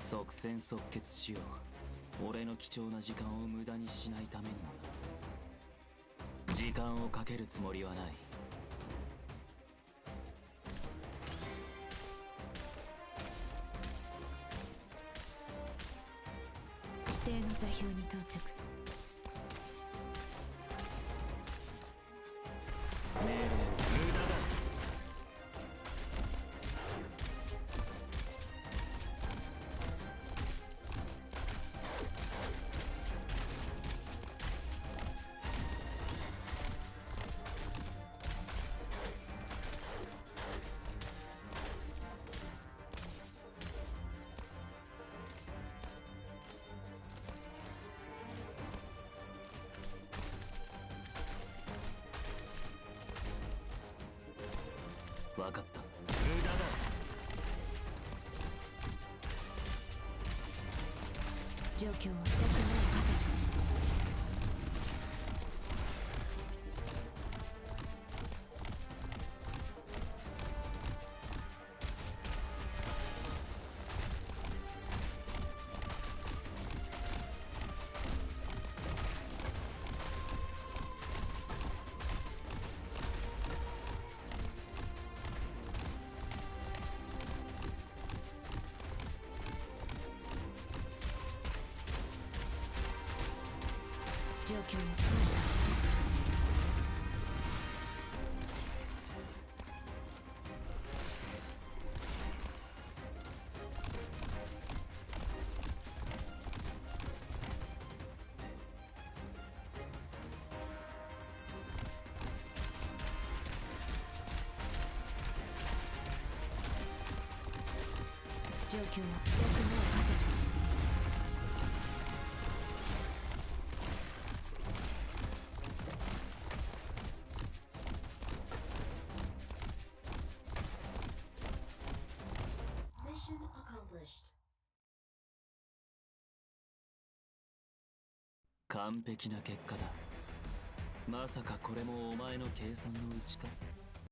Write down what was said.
即戦即決しよう。俺の貴重な時間を無駄にしないためにもな。時間をかけるつもりはない。指定の座標に到着。命令無駄だ。分かった。無駄だ。状況は良くない形。状況をどうした？状況は良くない形。完璧な結果だ。まさかこれもお前の計算のうちか？